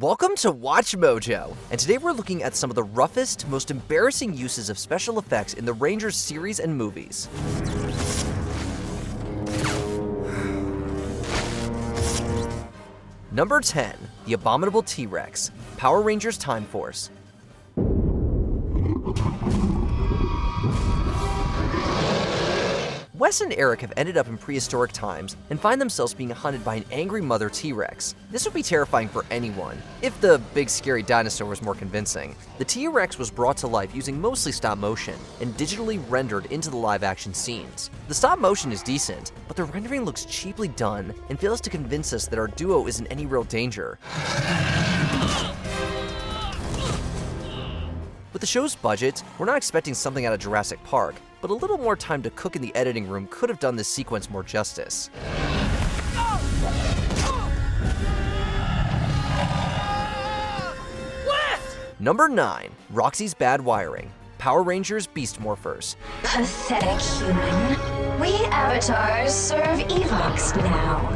Welcome to Watch Mojo, and today we're looking at some of the roughest, most embarrassing uses of special effects in the Rangers series and movies. Number 10. The Abominable TRex, Power Rangers Time Force. Wes and Eric have ended up in prehistoric times and find themselves being hunted by an angry mother T-Rex. This would be terrifying for anyone, if the big scary dinosaur was more convincing. The T-Rex was brought to life using mostly stop motion and digitally rendered into the live action scenes. The stop motion is decent, but the rendering looks cheaply done and fails to convince us that our duo isn't any real danger. With the show's budget, we're not expecting something out of Jurassic Park, but a little more time to cook in the editing room could have done this sequence more justice. Number 9. Roxy's bad wiring, Power Rangers Beast Morphers. Pathetic human. We avatars serve Evox now.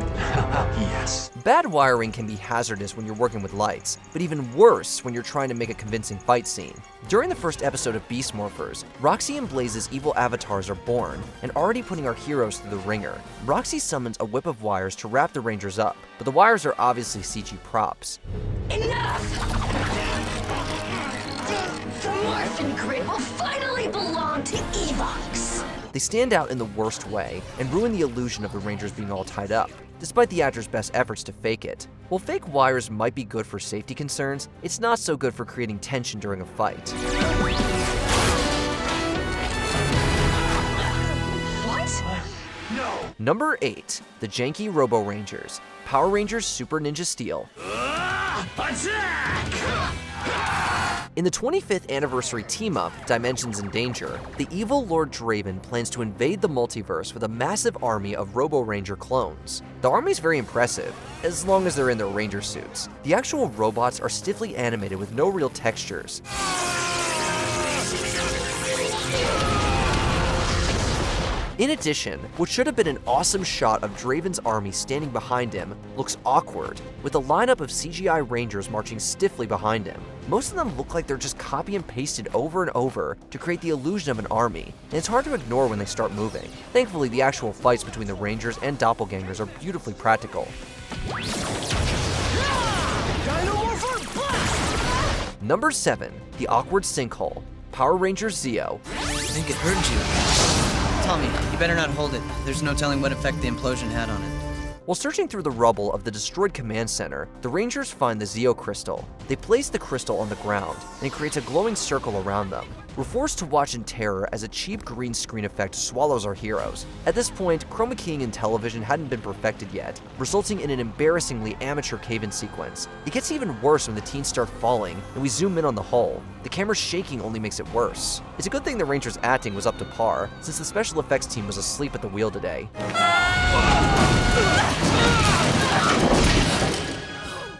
Yes. Bad wiring can be hazardous when you're working with lights, but even worse when you're trying to make a convincing fight scene. During the first episode of Beast Morphers, Roxy and Blaze's evil avatars are born and already putting our heroes through the ringer. Roxy summons a whip of wires to wrap the Rangers up, but the wires are obviously CG props. Enough! The Morphin grid will finally belong to Evox. They stand out in the worst way and ruin the illusion of the Rangers being all tied up, despite the actors' best efforts to fake it. While fake wires might be good for safety concerns, it's not so good for creating tension during a fight. What? No. Number 8. The Janky Robo Rangers, Power Rangers Super Ninja Steel. Attack! In the 25th anniversary team-up, Dimensions in Danger, the evil Lord Draven plans to invade the multiverse with a massive army of Robo Ranger clones. The army's very impressive, as long as they're in their Ranger suits. The actual robots are stiffly animated with no real textures. In addition, what should have been an awesome shot of Draven's army standing behind him looks awkward, with a lineup of CGI Rangers marching stiffly behind him. Most of them look like they're just copy and pasted over and over to create the illusion of an army, and it's hard to ignore when they start moving. Thankfully, the actual fights between the Rangers and doppelgangers are beautifully practical. Number 7. The Awkward Sinkhole, Power Rangers Zeo. I think it hurt you. Tell me, you better not hold it. There's no telling what effect the implosion had on it. While searching through the rubble of the destroyed command center, the Rangers find the Zeo crystal. They place the crystal on the ground, and it creates a glowing circle around them. We're forced to watch in terror as a cheap green screen effect swallows our heroes. At this point, chroma keying in television hadn't been perfected yet, resulting in an embarrassingly amateur cave-in sequence. It gets even worse when the teens start falling, and we zoom in on the hull. The camera's shaking only makes it worse. It's a good thing the Rangers' acting was up to par, since the special effects team was asleep at the wheel today.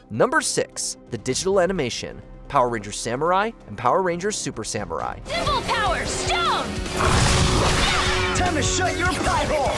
Number 6. The digital animation, Power Rangers Samurai and Power Rangers Super Samurai. Double power stone! Time to shut your pie hole!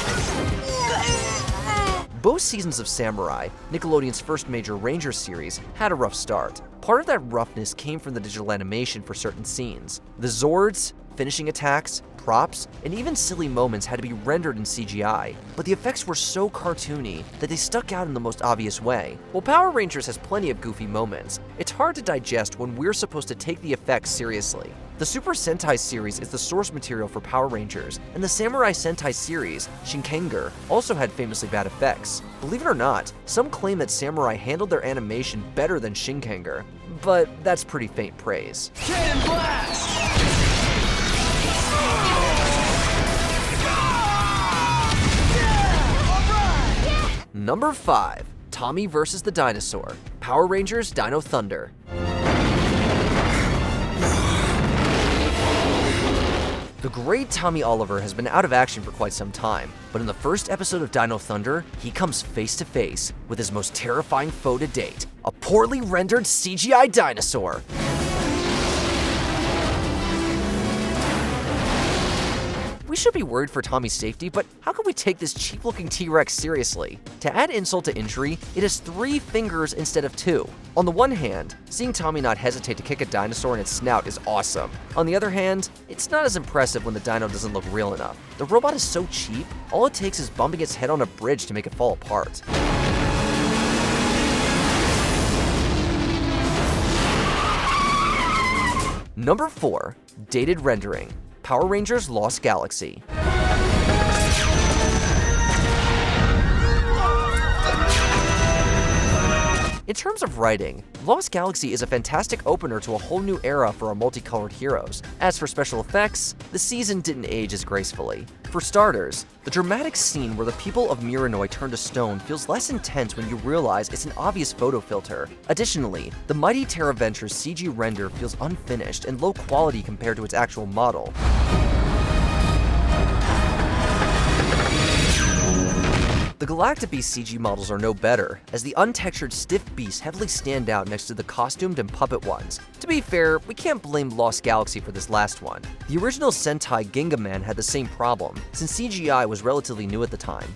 Both seasons of Samurai, Nickelodeon's first major Rangers series, had a rough start. Part of that roughness came from the digital animation for certain scenes. The Zords, finishing attacks, props, and even silly moments had to be rendered in CGI, but the effects were so cartoony that they stuck out in the most obvious way. While Power Rangers has plenty of goofy moments, it's hard to digest when we're supposed to take the effects seriously. The Super Sentai series is the source material for Power Rangers, and the Samurai Sentai series, Shinkenger, also had famously bad effects. Believe it or not, some claim that Samurai handled their animation better than Shinkenger, but that's pretty faint praise. Cannon blast! Number 5. Tommy vs. the Dinosaur, Power Rangers Dino Thunder. The great Tommy Oliver has been out of action for quite some time, but in the first episode of Dino Thunder, he comes face to face with his most terrifying foe to date, a poorly rendered CGI dinosaur. We should be worried for Tommy's safety, but how can we take this cheap-looking T-Rex seriously? To add insult to injury, it has 3 fingers instead of 2. On the one hand, seeing Tommy not hesitate to kick a dinosaur in its snout is awesome. On the other hand, it's not as impressive when the dino doesn't look real enough. The robot is so cheap, all it takes is bumping its head on a bridge to make it fall apart. Number 4. Dated rendering. Power Rangers Lost Galaxy. In terms of writing, Lost Galaxy is a fantastic opener to a whole new era for our multicolored heroes. As for special effects, the season didn't age as gracefully. For starters, the dramatic scene where the people of Miranoi turn to stone feels less intense when you realize it's an obvious photo filter. Additionally, the Mighty Terra Venture's CG render feels unfinished and low quality compared to its actual model. The Galactic Beast CG models are no better, as the untextured stiff beasts heavily stand out next to the costumed and puppet ones. To be fair, we can't blame Lost Galaxy for this last one. The original Sentai Gingaman had the same problem, since CGI was relatively new at the time.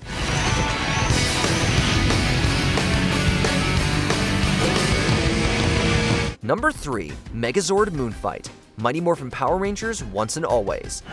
Number 3. Megazord Moon Fight. Mighty Morphin Power Rangers Once and Always.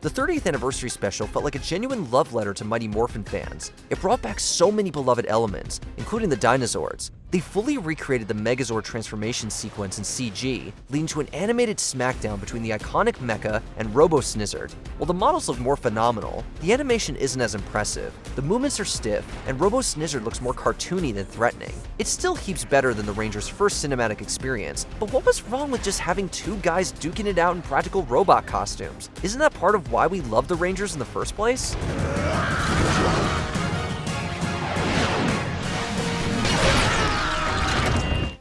The 30th anniversary special felt like a genuine love letter to Mighty Morphin fans. It brought back so many beloved elements, including the dinosaurs. They fully recreated the Megazord transformation sequence in CG, leading to an animated smackdown between the iconic mecha and Robo Snizzard. While the models look more phenomenal, the animation isn't as impressive. The movements are stiff, and Robo Snizzard looks more cartoony than threatening. It still heaps better than the Rangers' first cinematic experience, but what was wrong with just having 2 guys duking it out in practical robot costumes? Isn't that part of why we love the Rangers in the first place?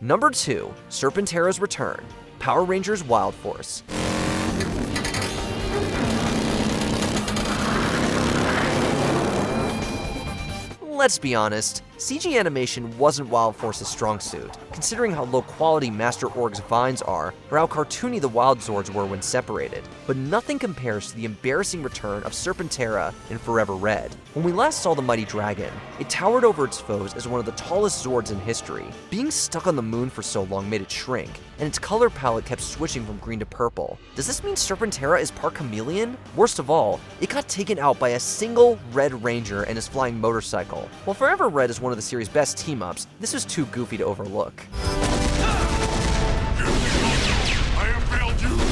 Number 2. Serpent Tera's Return. Power Rangers Wild Force. Let's be honest, CG animation wasn't Wild Force's strong suit, considering how low quality Master Org's vines are, or how cartoony the Wild Zords were when separated. But nothing compares to the embarrassing return of Serpent Tera in Forever Red. When we last saw the mighty dragon, it towered over its foes as one of the tallest Zords in history. Being stuck on the moon for so long made it shrink, and its color palette kept switching from green to purple. Does this mean Serpent Tera is part chameleon? Worst of all, it got taken out by a single Red Ranger and his flying motorcycle. While Forever Red is one of the series' best team-ups, this was too goofy to overlook. I have failed you in the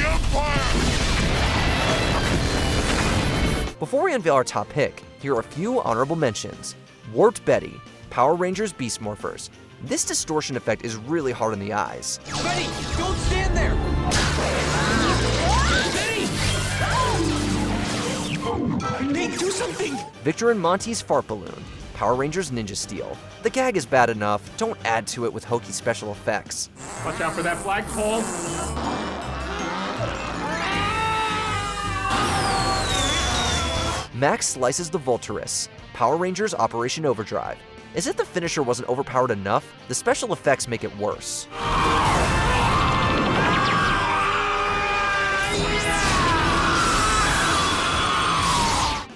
Empire! Before we unveil our top pick, here are a few honorable mentions. Warped Betty, Power Rangers Beast Morphers. This distortion effect is really hard on the eyes. Betty, don't stand there! Betty! Nate, do something! Victor and Monty's Fart Balloon, Power Rangers Ninja Steel. The gag is bad enough, don't add to it with hokey special effects. Watch out for that flagpole! Max slices the Volturus, Power Rangers Operation Overdrive. As if the finisher wasn't overpowered enough, the special effects make it worse.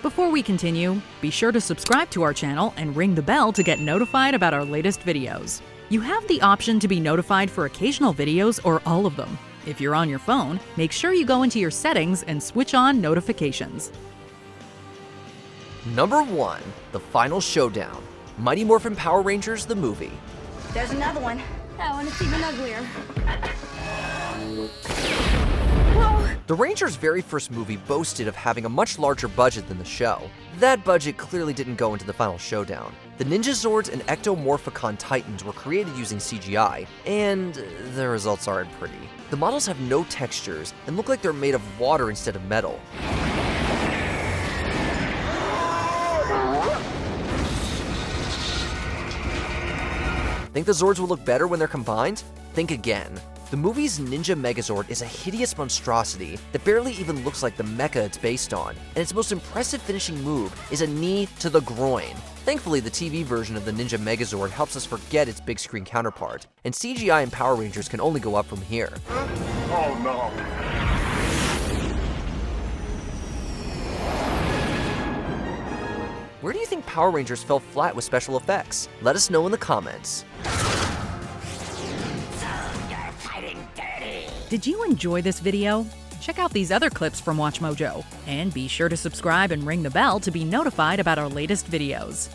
Before we continue, be sure to subscribe to our channel and ring the bell to get notified about our latest videos. You have the option to be notified for occasional videos or all of them. If you're on your phone, make sure you go into your settings and switch on notifications. Number 1. The Final Showdown. Mighty Morphin Power Rangers the movie. There's another one. That one is even uglier. Whoa! The Rangers' very first movie boasted of having a much larger budget than the show. That budget clearly didn't go into the Final Showdown. The Ninja Zords and Ectomorphicon Titans were created using CGI, and the results aren't pretty. The models have no textures and look like they're made of water instead of metal. Think the Zords will look better when they're combined? Think again. The movie's Ninja Megazord is a hideous monstrosity that barely even looks like the mecha it's based on, and its most impressive finishing move is a knee to the groin. Thankfully, the TV version of the Ninja Megazord helps us forget its big screen counterpart, and CGI and Power Rangers can only go up from here. Oh no. Where do you think Power Rangers fell flat with special effects? Let us know in the comments. Did you enjoy this video? Check out these other clips from WatchMojo, and be sure to subscribe and ring the bell to be notified about our latest videos.